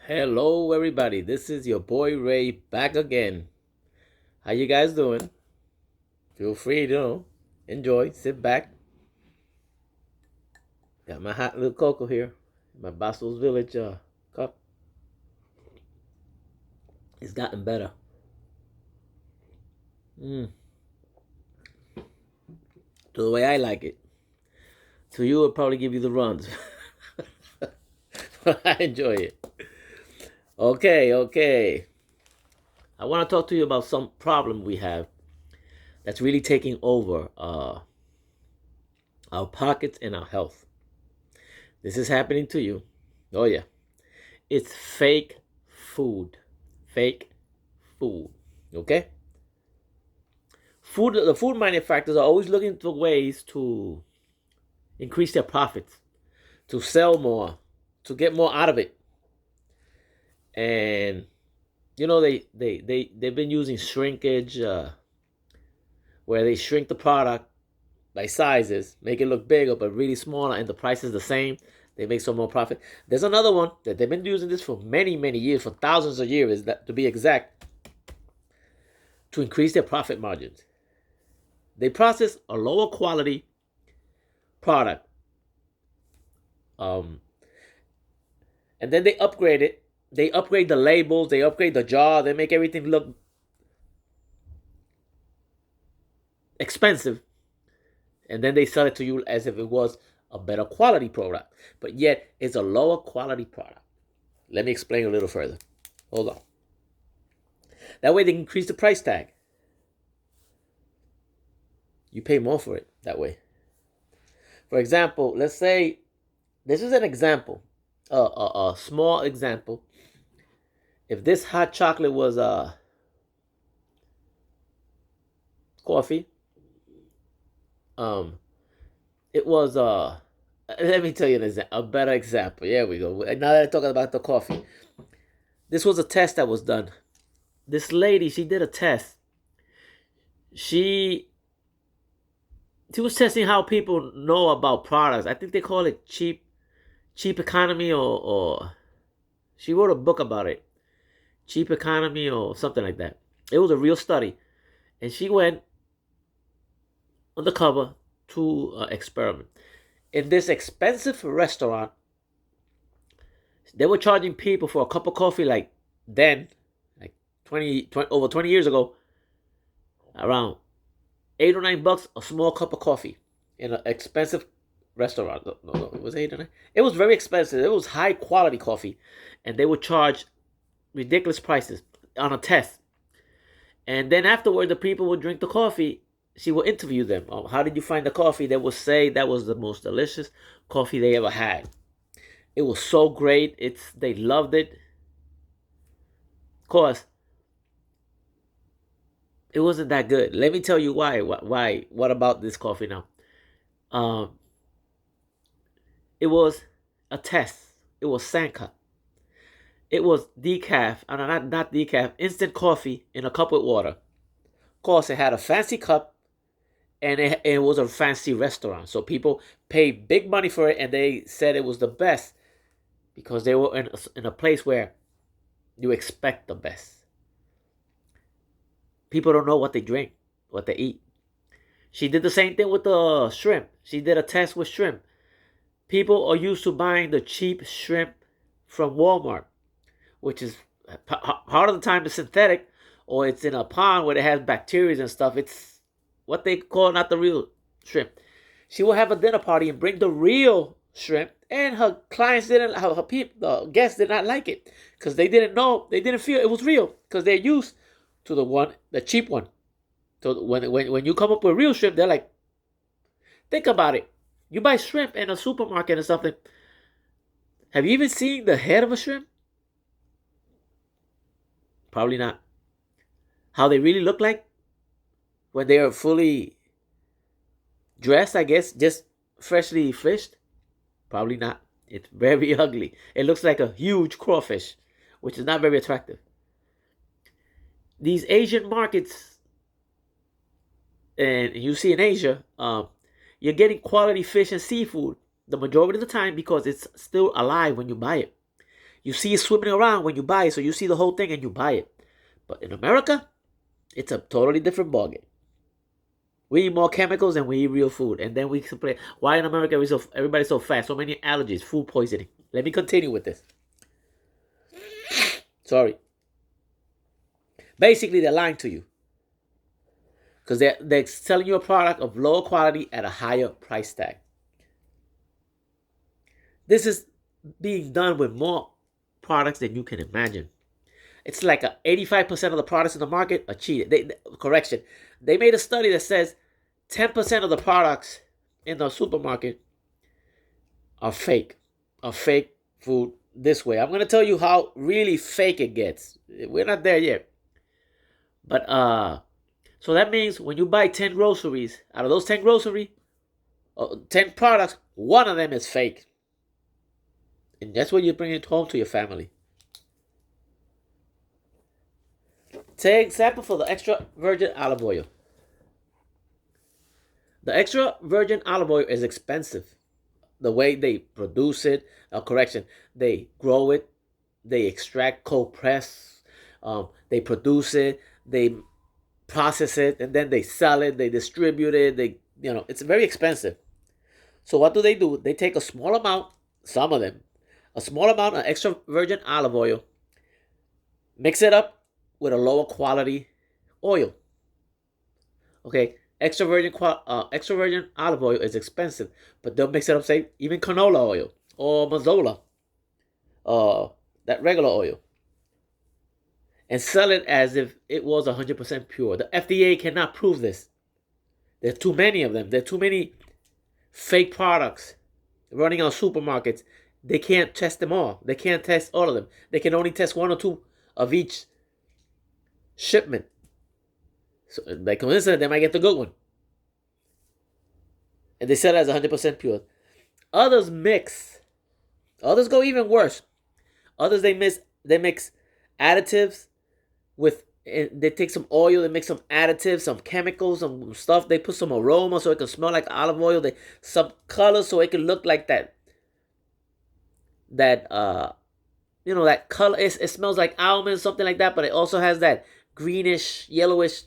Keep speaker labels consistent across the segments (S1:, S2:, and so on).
S1: Hello, everybody. This is your boy Ray back again. How you guys doing? Feel free to enjoy, sit back. Got my hot little cocoa here, my Bastos Village cup. It's gotten better. Mm, to the way I like it. To you, it'll probably give you the runs, but I enjoy it. Okay. I want to talk to you about some problem we have that's really taking over our pockets and our health. This is happening to you. Oh yeah. It's fake food. Fake food. Okay? The food manufacturers are always looking for ways to increase their profits, to sell more, to get more out of it. And they've been using shrinkage, where they shrink the product by sizes, make it look bigger but really smaller, and the price is the same. They make some more profit. There's another one that they've been using this for many years, for thousands of years, that to be exact, to increase their profit margins. They process a lower quality product, and then they upgrade it. They upgrade the labels. They upgrade the jar. They make everything look expensive, and then they sell it to you as if it was a better quality product, but yet it's a lower quality product. Let me explain a little further. Hold on. That way they can increase the price tag. You pay more for it that way. For example, let's say this is an example, a small example. If this hot chocolate was coffee, it was let me tell you a better example. Here we go. Now that I'm talking about the coffee, this was a test that was done. This lady, she did a test. She was testing how people know about products. I think they call it cheap economy, or she wrote a book about it. Cheap economy or something like that. It was a real study. And she went undercover to experiment. In this expensive restaurant, they were charging people for a cup of coffee like 20 over 20 years ago, around $8 or $9 a small cup of coffee in an expensive restaurant. No, it was 8 or 9. It was very expensive. It was high quality coffee, and they would charge ridiculous prices on a test. And then afterward, the people would drink the coffee. She will interview them. Oh, how did you find the coffee? They will say that was the most delicious coffee they ever had. It was so great. They loved it. Of course, it wasn't that good. Let me tell you why. Why? What about this coffee now? It was a test. It was Sanka. It was decaf, not decaf, instant coffee in a cup with water. Of course, it had a fancy cup, and it was a fancy restaurant. So people paid big money for it, and they said it was the best because they were in a place where you expect the best. People don't know what they drink, what they eat. She did the same thing with the shrimp. She did a test with shrimp. People are used to buying the cheap shrimp from Walmart, which is part of the time it's synthetic, or it's in a pond where it has bacteria and stuff. It's what they call not the real shrimp. She will have a dinner party and bring the real shrimp, and her clients her people, the guests did not like it because they didn't know, they didn't feel it was real because they're used to the cheap one. So when you come up with real shrimp, they're like, think about it. You buy shrimp in a supermarket or something. Have you even seen the head of a shrimp? Probably not. How they really look like when they are fully dressed, I guess, just freshly fished? Probably not. It's very ugly. It looks like a huge crawfish, which is not very attractive. These Asian markets, and you see in Asia, you're getting quality fish and seafood the majority of the time because it's still alive when you buy it. You see it swimming around when you buy it, so you see the whole thing and you buy it. But in America, it's a totally different ballgame. We eat more chemicals than we eat real food. And then we complain, why in America everybody's so fat? So many allergies, food poisoning. Let me continue with this. Sorry. Basically, they're lying to you. Because they're selling you a product of lower quality at a higher price tag. This is being done with more products than you can imagine. It's like 85% of the products in the market are cheated. Correction. They made a study that says 10% of the products in the supermarket are fake food this way. I'm going to tell you how really fake it gets. We're not there yet. But, so that means when you buy 10 groceries, out of those 10 products, one of them is fake. And that's what you bring it home to your family. Take example for the extra virgin olive oil. The extra virgin olive oil is expensive. The way they produce it, they grow it, they extract cold press, they produce it, they process it, and then they sell it, they distribute it. It's very expensive. So what do? They take a small amount, some of them, a small amount of extra virgin olive oil, mix it up with a lower quality oil. Okay, extra virgin olive oil is expensive, but they'll mix it up, say even canola oil or mazola, that regular oil, and sell it as if it was 100% pure. The FDA cannot prove this. There are too many of them. There are too many fake products running on supermarkets. They can't test them all. They can't test all of them. They can only test one or two of each shipment. So by coincidence, they might get the good one. And they sell it as 100% pure. Others mix. Others go even worse. Others, they mix additives with, they take some oil, they mix some additives, some chemicals, some stuff. They put some aroma so it can smell like olive oil. Some color so it can look like that color. It smells like almond, something like that, but it also has that greenish, yellowish,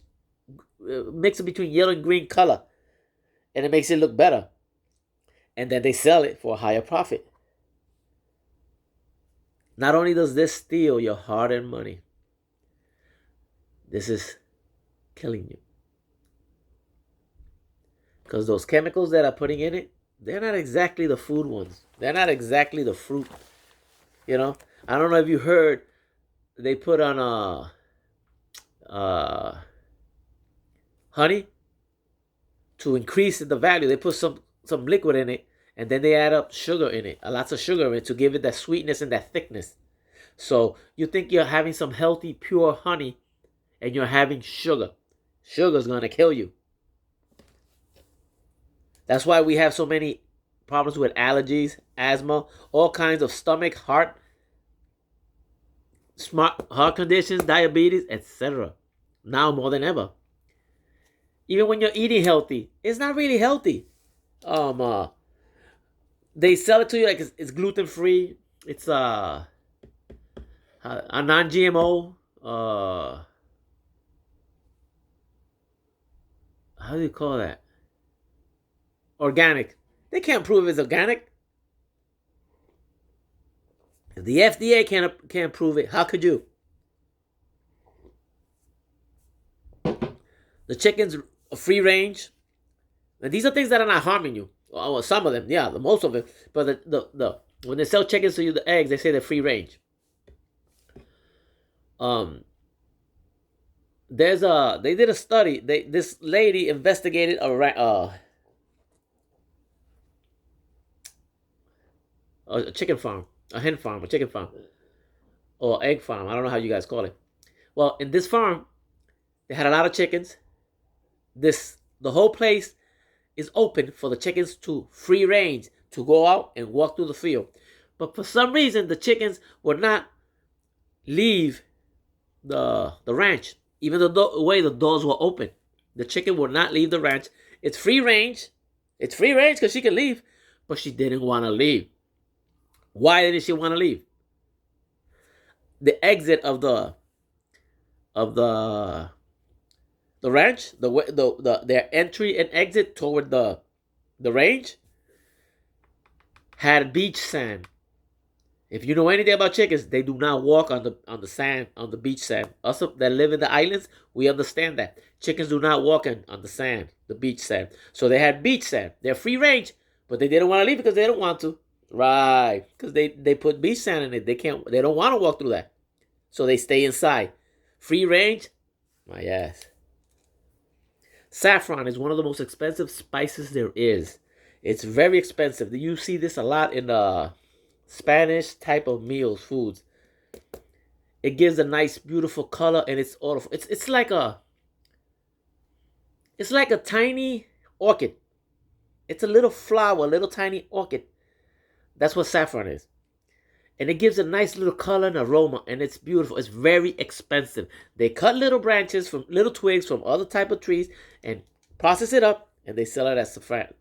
S1: mix between yellow and green color. And it makes it look better. And then they sell it for a higher profit. Not only does this steal your hard-earned money, this is killing you. Because those chemicals that are putting in it, they're not exactly the food ones. They're not exactly the fruit. I don't know if you heard, they put on honey to increase the value. They put some liquid in it, and then they add up sugar in it, lots of sugar in it to give it that sweetness and that thickness. So you think you're having some healthy, pure honey, and you're having sugar. Sugar's going to kill you. That's why we have so many problems with allergies, asthma, all kinds of stomach, heart conditions, diabetes, etc. Now more than ever. Even when you're eating healthy, it's not really healthy. They sell it to you like it's gluten-free. It's a non-GMO. How do you call that? Organic. They can't prove it's organic. If the FDA can't prove it, how could you? The chickens are free range. And these are things that are not harming you. Well, some of them, yeah, most of it. But the when they sell chickens to you, the eggs, they say they're free range. They did a study. This lady investigated a chicken farm, a hen farm, a chicken farm, or egg farm. I don't know how you guys call it. Well, in this farm, they had a lot of chickens. The whole place is open for the chickens to free range, to go out and walk through the field. But for some reason, the chickens would not leave the ranch, even the way the doors were open. The chicken would not leave the ranch. It's free range. It's free range because she can leave, but she didn't want to leave. Why didn't she want to leave? the exit of the ranch, their entry and exit toward the range had beach sand. If you know anything about chickens, they do not walk on the sand, on the beach sand. Us that live in the islands, we understand that chickens do not walk on the sand, the beach sand. So they had beach sand. They're free range, but they didn't want to leave because they don't want to. Right, because they put beach sand in it. They don't want to walk through that, so they stay inside. Free range, my ass. Saffron is one of the most expensive spices there is. It's very expensive. You see this a lot in Spanish type of meals, foods. It gives a nice, beautiful color, and it's all. It's like a tiny orchid. It's a little flower, a little tiny orchid. That's what saffron is, and it gives a nice little color and aroma, and it's beautiful. It's very expensive. They cut little branches from little twigs from other type of trees and process it up, and they sell it as saffron.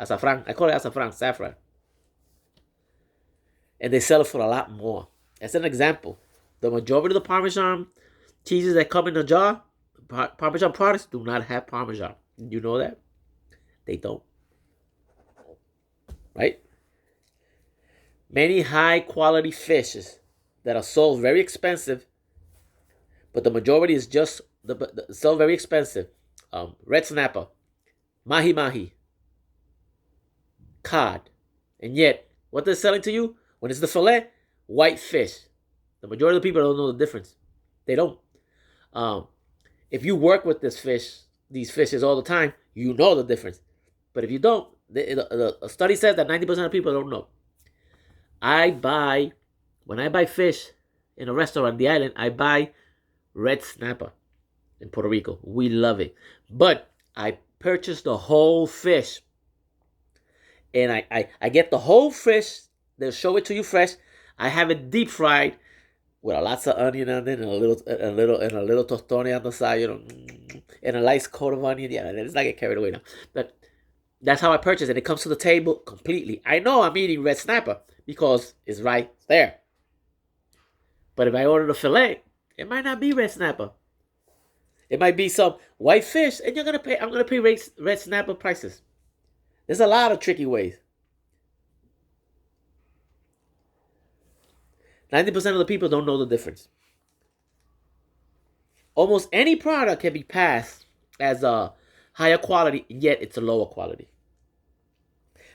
S1: Azafran. I call it azafran, saffron. And they sell it for a lot more. As an example, the majority of the Parmesan cheeses that come in a jar, Parmesan products, do not have Parmesan. You know that? They don't. Right? Many high quality fishes that are sold very expensive, but the majority is just sold very expensive. Red snapper, mahi mahi, cod, and yet what they're selling to you when it's the fillet, white fish. The majority of the people don't know the difference. They don't. If you work with these fishes all the time, you know the difference. But if you don't, a study says that 90% of people don't know. When I buy fish in a restaurant on the island, I buy red snapper in Puerto Rico. We love it. But I purchase the whole fish. And I get the whole fish. They'll show it to you fresh. I have it deep fried with lots of onion on it and a little tostone on the side, and a nice coat of onion. Yeah, let's not get carried away now. But that's how I purchase it. It comes to the table completely. I know I'm eating red snapper because it's right there. But if I order the fillet, it might not be red snapper. It might be some white fish, and I'm gonna pay red snapper prices. There's a lot of tricky ways. 90% of the people don't know the difference. Almost any product can be passed as a higher quality, yet it's a lower quality.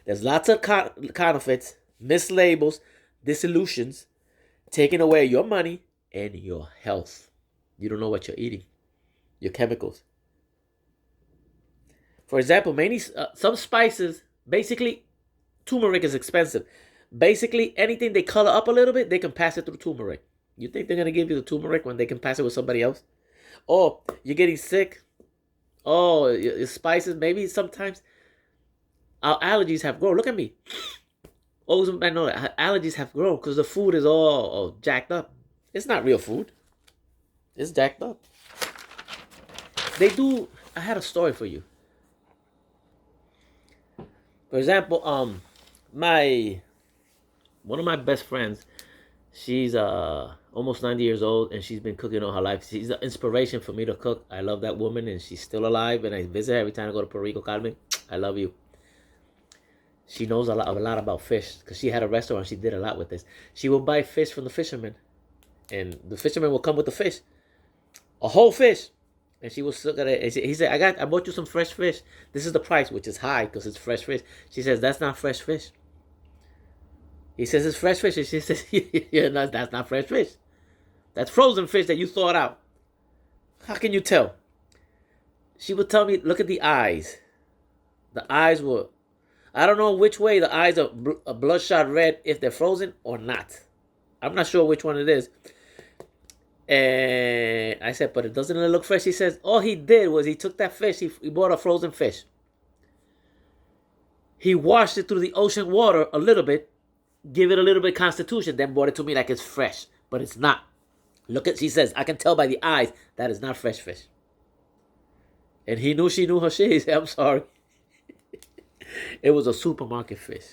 S1: There's lots of counterfeits, mislabels, dissolutions, taking away your money and your health. You don't know what you're eating. Your chemicals. For example, some spices, basically, turmeric is expensive. Basically, anything they color up a little bit, they can pass it through turmeric. You think they're going to give you the turmeric when they can pass it with somebody else? Oh, you're getting sick. Oh, your spices, maybe sometimes our allergies have grown. Look at me. Always I know that allergies have grown because the food is all jacked up. It's not real food. It's jacked up. I had a story for you. For example, one of my best friends, she's almost 90 years old, and she's been cooking all her life. She's an inspiration for me to cook. I love that woman, and she's still alive, and I visit her every time I go to Puerto Rico. Carmen, I love you. She knows a lot about fish because she had a restaurant. She did a lot with this. She will buy fish from the fisherman, and the fisherman will come with the fish, a whole fish, and she will look at it. And he said, "I bought you some fresh fish. This is the price, which is high because it's fresh fish." She says, "That's not fresh fish." He says it's fresh fish, and she says, "Yeah, no, that's not fresh fish. That's frozen fish that you thawed out. How can you tell?" She would tell me, "Look at the eyes. The eyes were, I don't know which way the eyes are bloodshot red if they're frozen or not. I'm not sure which one it is." And I said, "But it doesn't look fresh." He says, "All he did was he took that fish, he bought a frozen fish. He washed it through the ocean water a little bit, give it a little bit of constitution, then brought it to me like it's fresh. But it's not. She says, I can tell by the eyes that is not fresh fish." And she knew her shit. He said, "I'm sorry." It was a supermarket fish.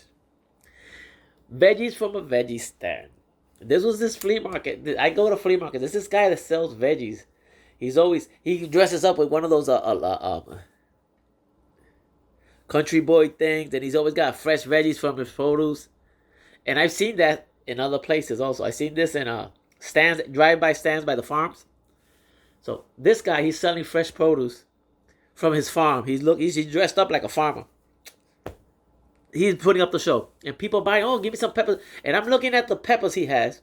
S1: Veggies from a veggie stand. This was this flea market. I go to flea market. There's this guy that sells veggies. He dresses up with one of those country boy things, and he's always got fresh veggies from his produce. And I've seen that in other places also. I've seen this in stands, drive-by stands by the farms. So this guy, he's selling fresh produce from his farm. He's dressed up like a farmer. He's putting up the show, and people buying. Oh, give me some peppers. And I'm looking at the peppers he has,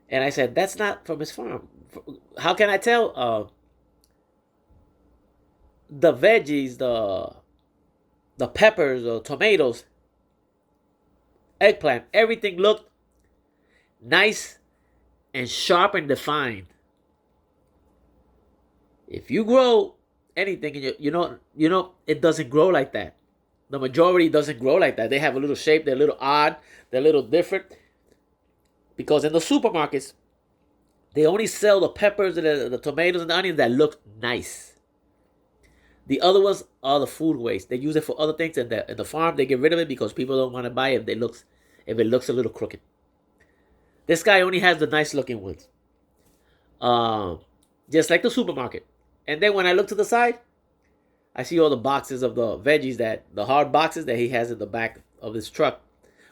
S1: and I said, that's not from his farm. How can I tell? The veggies, the peppers, the tomatoes, eggplant, everything looked nice and sharp and defined. If you grow anything, you know, it doesn't grow like that. The majority doesn't grow like that. They have a little shape. They're a little odd. They're a little different. Because in the supermarkets, they only sell the peppers and the tomatoes and the onions that look nice. The other ones are the food waste. They use it for other things, and in the farm they get rid of it because people don't want to buy it if it looks a little crooked. This guy only has the nice looking ones, just like the supermarket. And then when I look to the side, I see all the boxes of the veggies, the hard boxes that he has in the back of his truck,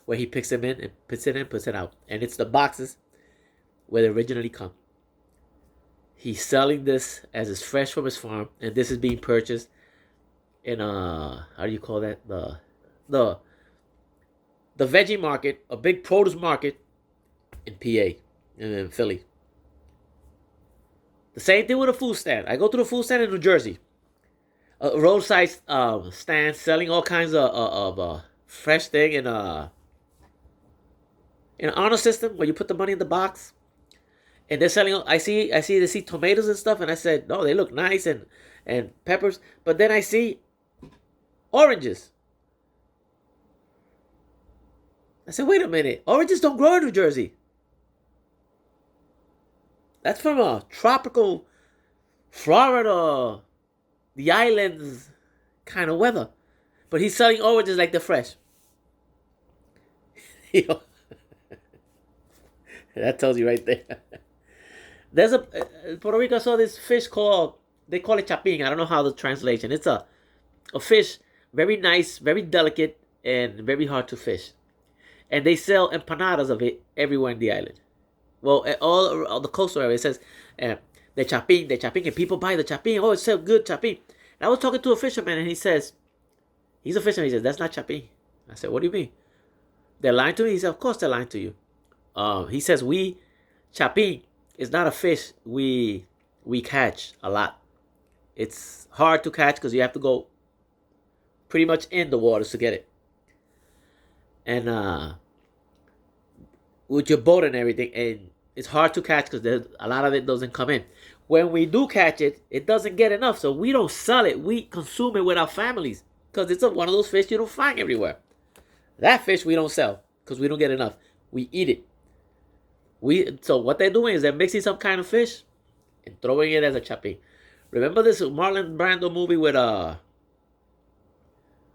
S1: where he picks them in and puts it in, puts it out, and it's the boxes where they originally come. He's selling this as it's fresh from his farm, and this is being purchased in how do you call that, the veggie market, a big produce market in PA, in Philly. The same thing with a food stand. I go to the food stand in New Jersey, a roadside stand selling all kinds of fresh thing in an honor system where you put the money in the box. And they're selling. I see they see tomatoes and stuff, and I said, no, they look nice and peppers. But then I see oranges. I said, wait a minute, oranges don't grow in New Jersey. That's from a tropical Florida, the islands kind of weather. But he's selling oranges like they're fresh. That tells you right there. There's Puerto Rico, I saw this fish they call it chapin. I don't know how the translation. It's a fish, very nice, very delicate, and very hard to fish. And they sell empanadas of it everywhere in the island. Well, all the coastal area, it says the chapin, and people buy the chapin. Oh, it's so good, chapin. And I was talking to a fisherman, and he says, he's a fisherman, he says, that's not chapin. I said, what do you mean? They're lying to me? He said, of course they're lying to you. He says, chapin is not a fish we catch a lot. It's hard to catch because you have to go pretty much in the waters to get it. And with your boat and everything, and it's hard to catch because a lot of it doesn't come in. When we do catch it, it doesn't get enough, so we don't sell it. We consume it with our families because it's one of those fish you don't find everywhere. That fish we don't sell because we don't get enough. We eat it. So what they're doing is they're mixing some kind of fish and throwing it as a chapin. Remember this Marlon Brando movie with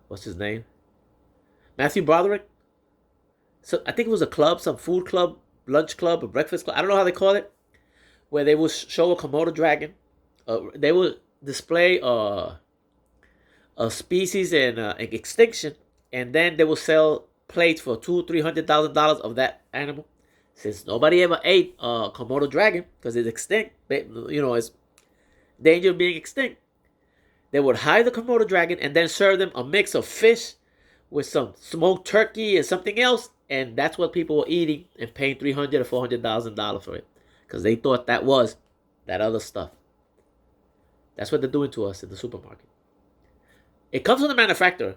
S1: what's his name? Matthew Broderick. So I think it was a club, some food club, lunch club, or breakfast club. I don't know how they call it. Where they will show a Komodo dragon. They will display a species in extinction, and then they will sell plates for $200,000-$300,000 of that animal. Since nobody ever ate a Komodo dragon because it's extinct, it's danger of being extinct, they would hide the Komodo dragon and then serve them a mix of fish with some smoked turkey and something else, and that's what people were eating and paying $300,000 or $400,000 for it because they thought that was that other stuff. That's what they're doing to us in the supermarket. It comes from the manufacturer.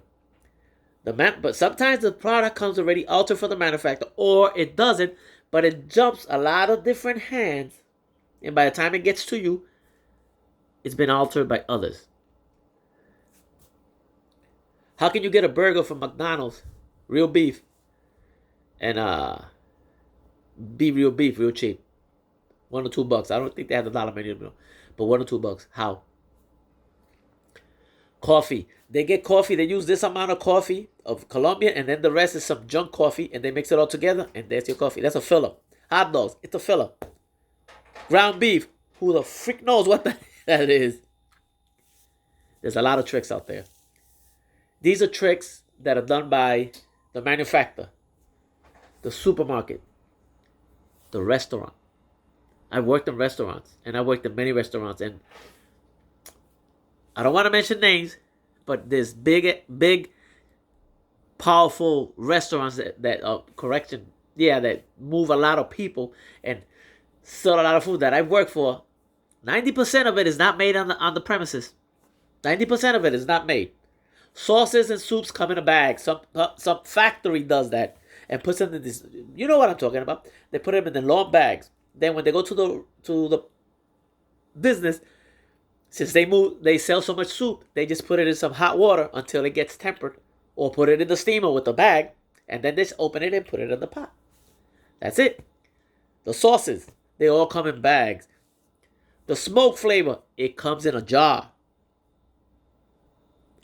S1: But sometimes the product comes already altered for the manufacturer, or it doesn't, but it jumps a lot of different hands, and by the time it gets to you, it's been altered by others. How can you get a burger from McDonald's, real beef, and be real beef, real cheap? $1 or $2. I don't think they have the dollar menu, but $1 or $2. How? Coffee. They get coffee. They use this amount of coffee of Colombia, and then the rest is some junk coffee, and they mix it all together, and there's your coffee. That's a filler. Hot dogs, it's a filler. Ground beef, who the freak knows what that is? There's a lot of tricks out there. These are tricks that are done by the manufacturer, the supermarket, the restaurant. I worked in restaurants, and I worked in many restaurants, and I don't want to mention names, but there's big, powerful restaurants that that move a lot of people and sell a lot of food that I work for. 90% of it is not made on the premises. 90% of it is not made. Sauces and soups come in a bag. Some factory does that and puts them in this. You know what I'm talking about? They put them in the long bags. Then when they go to the business, since they sell so much soup, they just put it in some hot water until it gets tempered, or put it in the steamer with the bag, and then just open it and put it in the pot. That's it. The sauces, they all come in bags. The smoke flavor, it comes in a jar.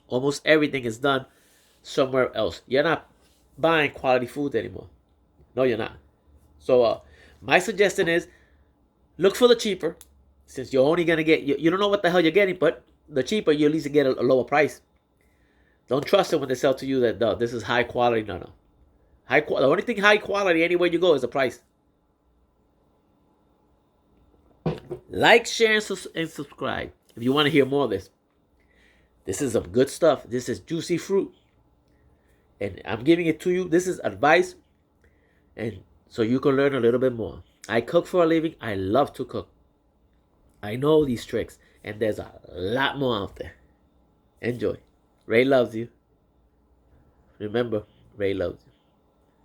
S1: Almost everything is done somewhere else. You're not buying quality food anymore. No, you're not. So my suggestion is look for the cheaper, since you're only going to get, you don't know what the hell you're getting, but the cheaper, you at least get a lower price. Don't trust it when they sell to you that this is high quality. No. The only thing high quality anywhere you go is the price. Like, share, and subscribe if you want to hear more of this. This is some good stuff. This is juicy fruit. And I'm giving it to you. This is advice. And so you can learn a little bit more. I cook for a living. I love to cook. I know these tricks. And there's a lot more out there. Enjoy. Ray loves you. Remember, Ray loves you.